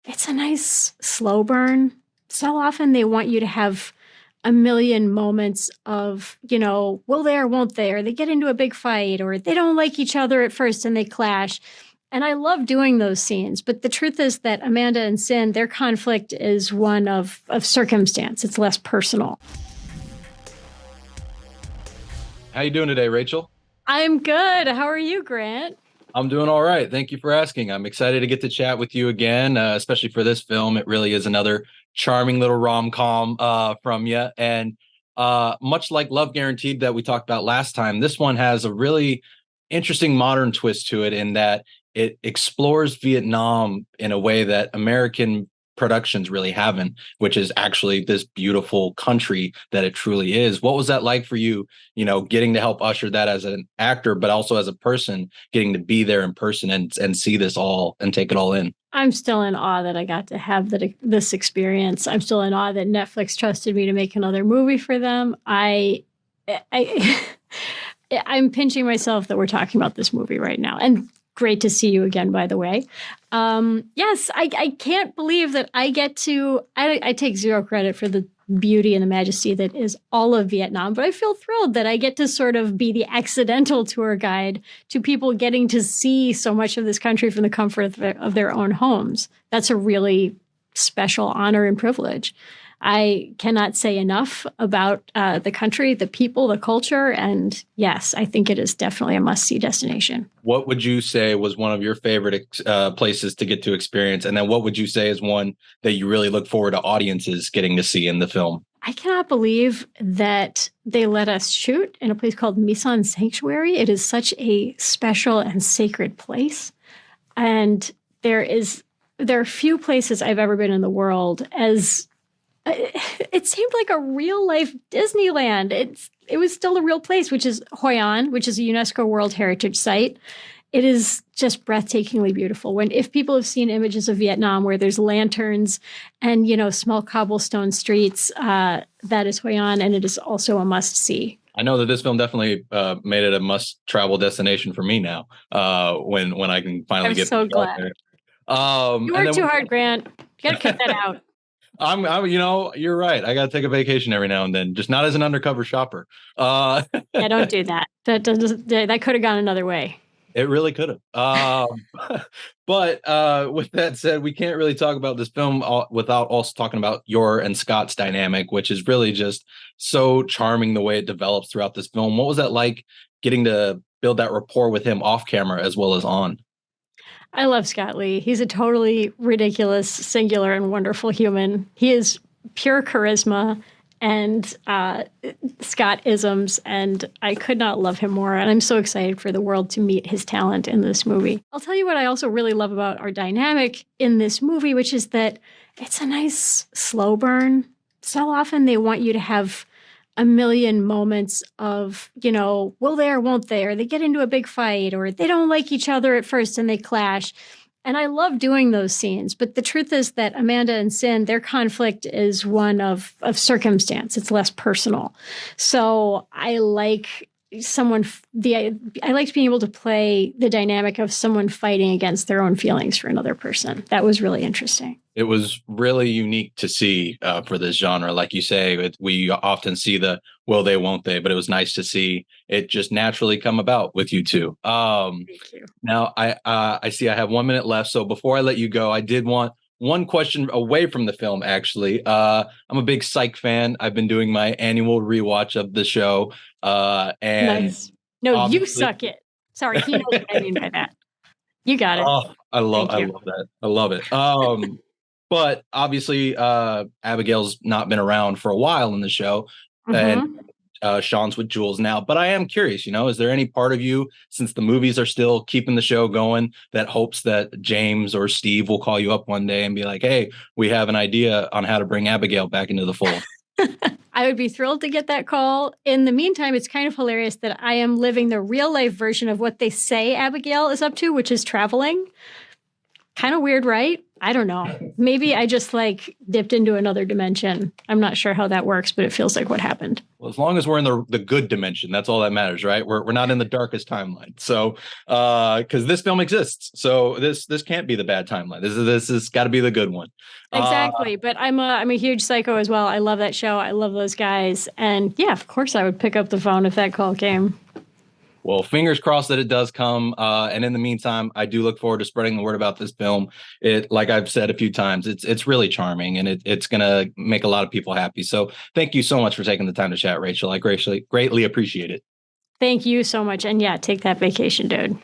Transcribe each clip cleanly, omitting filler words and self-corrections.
it's a nice slow burn. So often they want you to have a million moments of, will they or won't they, or they get into a big fight, or they don't like each other at first and they clash. And I love doing those scenes. But the truth is that Amanda and Sin, their conflict is one of circumstance. It's less personal. How you doing today, Rachel? I'm good. How are you, Grant? I'm doing all right. Thank you for asking. I'm excited to get to chat with you again, especially for this film. It really is another charming little rom-com from you. And much like Love Guaranteed that we talked about last time, this one has a really interesting modern twist to it in that it explores Vietnam in a way that American productions really haven't, which is actually this beautiful country that it truly is. What was that like for you, getting to help usher that as an actor, but also as a person, getting to be there in person and see this all and take it all in? I'm still in awe that I got to have this experience. I'm still in awe that Netflix trusted me to make another movie for them. I'm pinching myself that we're talking about this movie right now. And great to see you again, by the way. Yes, I can't believe that I get to, I take zero credit for the beauty and the majesty that is all of Vietnam, but I feel thrilled that I get to sort of be the accidental tour guide to people getting to see so much of this country from the comfort of their own homes. That's a really special honor and privilege. I cannot say enough about the country, the people, the culture. And yes, I think it is definitely a must-see destination. What would you say was one of your favorite places to get to experience? And then what would you say is one that you really look forward to audiences getting to see in the film? I cannot believe that they let us shoot in a place called Misan Sanctuary. It is such a special and sacred place. And there are few places I've ever been in the world as it seemed like a real life Disneyland. It was still a real place, which is Hoi An, which is a UNESCO World Heritage Site. It is just breathtakingly beautiful. If people have seen images of Vietnam where there's lanterns and, small cobblestone streets, that is Hoi An, and it is also a must see. I know that this film definitely made it a must travel destination for me now. When I can finally get so glad. There. You work too hard, Grant. You got to cut that out. I'm, you're right. I got to take a vacation every now and then, just not as an undercover shopper. Yeah, don't do that. That could have gone another way. It really could have. But with that said, we can't really talk about this film without also talking about your and Scott's dynamic, which is really just so charming the way it develops throughout this film. What was that like getting to build that rapport with him off camera as well as on? I love Scott Leigh. He's a totally ridiculous, singular, and wonderful human. He is pure charisma and Scott-isms, and I could not love him more. And I'm so excited for the world to meet his talent in this movie. I'll tell you what I also really love about our dynamic in this movie, which is that it's a nice slow burn. So often they want you to have a million moments of, will they or won't they, or they get into a big fight, or they don't like each other at first and they clash. And I love doing those scenes. But the truth is that Amanda and Sin, their conflict is one of circumstance. It's less personal. So I like I liked being able to play the dynamic of someone fighting against their own feelings for another person. That was really interesting. It was really unique to see for this genre. Like you say, we often see the will they, won't they, but it was nice to see it just naturally come about with you two. Thank you. Now, I see I have 1 minute left. So before I let you go, I did want one question away from the film, actually. I'm a big Psych fan. I've been doing my annual rewatch of the show. And nice. No, you suck it. Sorry, he knows what I mean by that. You got it. Oh, I love that. I love it. But obviously, Abigail's not been around for a while in the show, and Sean's with Jules now. But I am curious, is there any part of you, since the movies are still keeping the show going, that hopes that James or Steve will call you up one day and be like, hey, we have an idea on how to bring Abigail back into the fold? I would be thrilled to get that call. In the meantime, it's kind of hilarious that I am living the real life version of what they say Abigail is up to, which is traveling. Kind of weird, right? I don't know. Maybe I just like dipped into another dimension. I'm not sure how that works, but it feels like what happened. Well, as long as we're in the good dimension, that's all that matters, right? We're not in the darkest timeline. So, because this film exists, so this can't be the bad timeline. This has got to be the good one. Exactly. But I'm a huge Psycho as well. I love that show. I love those guys. And yeah, of course I would pick up the phone if that call came. Well, fingers crossed that it does come. And in the meantime, I do look forward to spreading the word about this film. It, like I've said a few times, it's really charming, and it's going to make a lot of people happy. So thank you so much for taking the time to chat, Rachel. I greatly appreciate it. Thank you so much. And yeah, take that vacation, dude.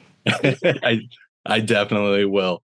I definitely will.